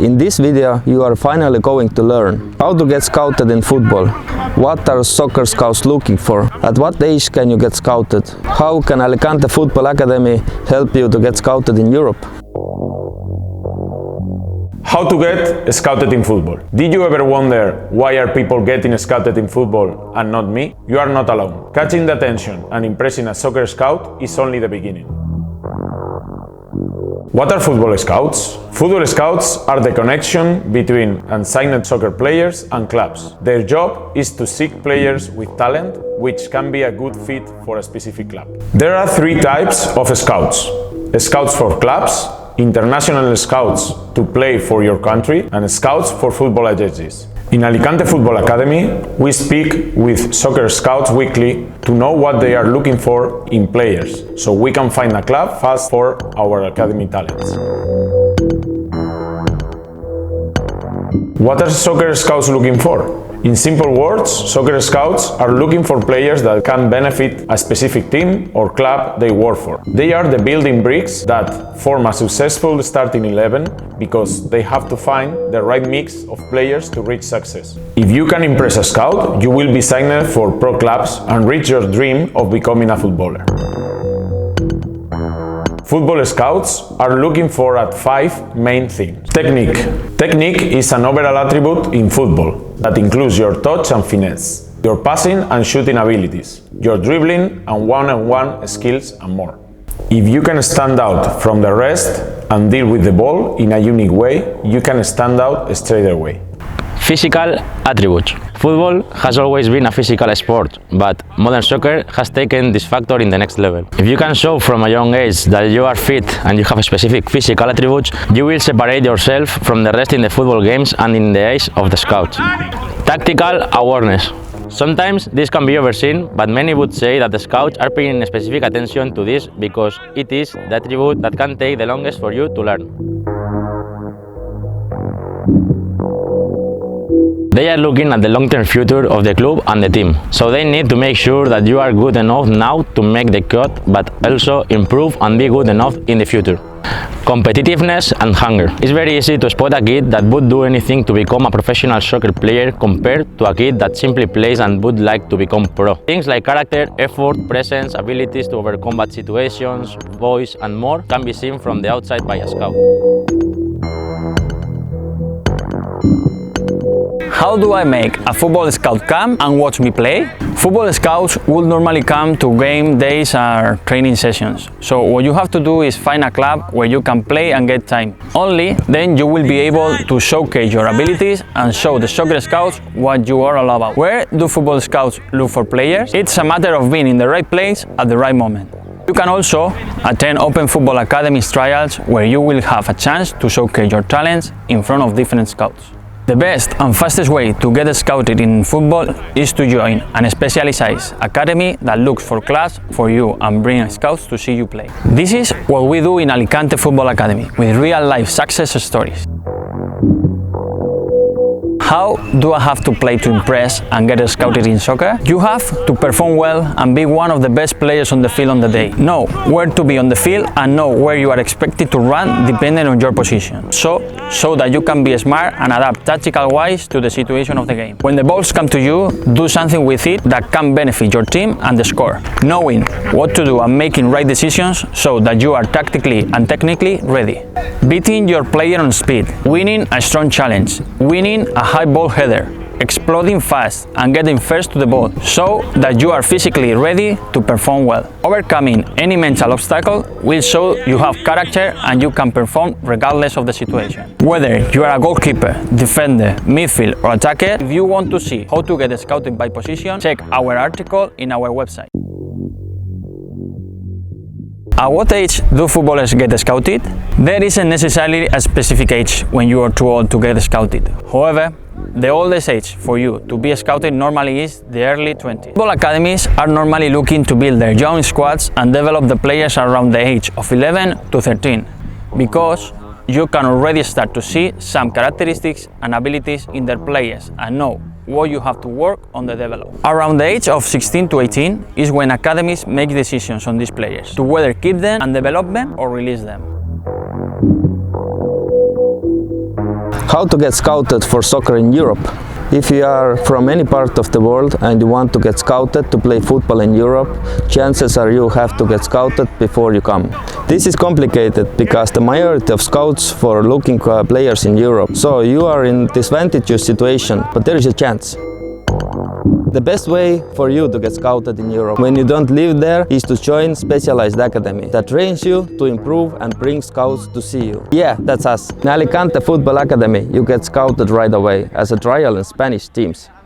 In this video you are finally going to learn how to get scouted in football, what are soccer scouts looking for, at what age can you get scouted, how can Alicante Football Academy help you to get scouted in Europe. How to get scouted in football. Did you ever wonder why are people getting scouted in football and not me? You are not alone. Catching the attention and impressing a soccer scout is only the beginning. What are football scouts? Football scouts are the connection between unsigned soccer players and clubs. Their job is to seek players with talent which can be a good fit for a specific club. There are three types of scouts. Scouts for clubs, international scouts to play for your country, and scouts for football agencies. In Alicante Football Academy, we speak with soccer scouts weekly to know what they are looking for in players, so we can find a club fast for our academy talents. What are soccer scouts looking for? In simple words, soccer scouts are looking for players that can benefit a specific team or club they work for. They are the building bricks that form a successful starting 11 because they have to find the right mix of players to reach success. If you can impress a scout, you will be signed for pro clubs and reach your dream of becoming a footballer. Football scouts are looking for at 5 main things. Technique. Technique is an overall attribute in football that includes your touch and finesse, your passing and shooting abilities, your dribbling and one-on-one skills, and more. If you can stand out from the rest and deal with the ball in a unique way, you can stand out straight away. Physical attributes. Football has always been a physical sport, but modern soccer has taken this factor in the next level. If you can show from a young age that you are fit and you have specific physical attributes, you will separate yourself from the rest in the football games and in the eyes of the scouts. Tactical awareness. Sometimes this can be overseen, but many would say that the scouts are paying specific attention to this because it is the attribute that can take the longest for you to learn. They are looking at the long-term future of the club and the team, so they need to make sure that you are good enough now to make the cut, but also improve and be good enough in the future. Competitiveness and hunger. It's very easy to spot a kid that would do anything to become a professional soccer player compared to a kid that simply plays and would like to become pro. Things like character, effort, presence, abilities to overcome bad situations, voice and more can be seen from the outside by a scout. How do I make a football scout come and watch me play? Football scouts will normally come to game days or training sessions. So what you have to do is find a club where you can play and get time. Only then you will be able to showcase your abilities and show the soccer scouts what you are all about. Where do football scouts look for players? It's a matter of being in the right place at the right moment. You can also attend Open Football Academy's trials where you will have a chance to showcase your talents in front of different scouts. The best and fastest way to get scouted in football is to join an specialized academy that looks for class for you and bring scouts to see you play. This is what we do in Alicante Football Academy with real-life success stories. How do I have to play to impress and get scouted in soccer? You have to perform well and be one of the best players on the field on the day. Know where to be on the field and know where you are expected to run depending on your position. So that you can be smart and adapt tactical-wise to the situation of the game. When the balls come to you, do something with it that can benefit your team and the score. Knowing what to do and making right decisions so that you are tactically and technically ready. Beating your player on speed, winning a strong challenge, winning a high ball header, exploding fast and getting first to the ball so that you are physically ready to perform well. Overcoming any mental obstacle will show you have character and you can perform regardless of the situation. Whether you are a goalkeeper, defender, midfield or attacker, if you want to see how to get scouted by position, check our article in our website. At what age do footballers get scouted? There isn't necessarily a specific age when you are too old to get scouted. However, the oldest age for you to be scouted normally is the early 20s. Football academies are normally looking to build their young squads and develop the players around the age of 11 to 13 because you can already start to see some characteristics and abilities in their players and know what you have to work on the development. Around the age of 16 to 18 is when academies make decisions on these players to whether keep them and develop them or release them. How to get scouted for soccer in Europe? If you are from any part of the world and you want to get scouted to play football in Europe, chances are you have to get scouted before you come. This is complicated because the majority of scouts for looking players in Europe. So you are in disadvantageous situation, but there is a chance. The best way for you to get scouted in Europe when you don't live there is to join specialized academy that trains you to improve and bring scouts to see you. Yeah, that's us. In Alicante Football Academy you get scouted right away as a trial in Spanish teams.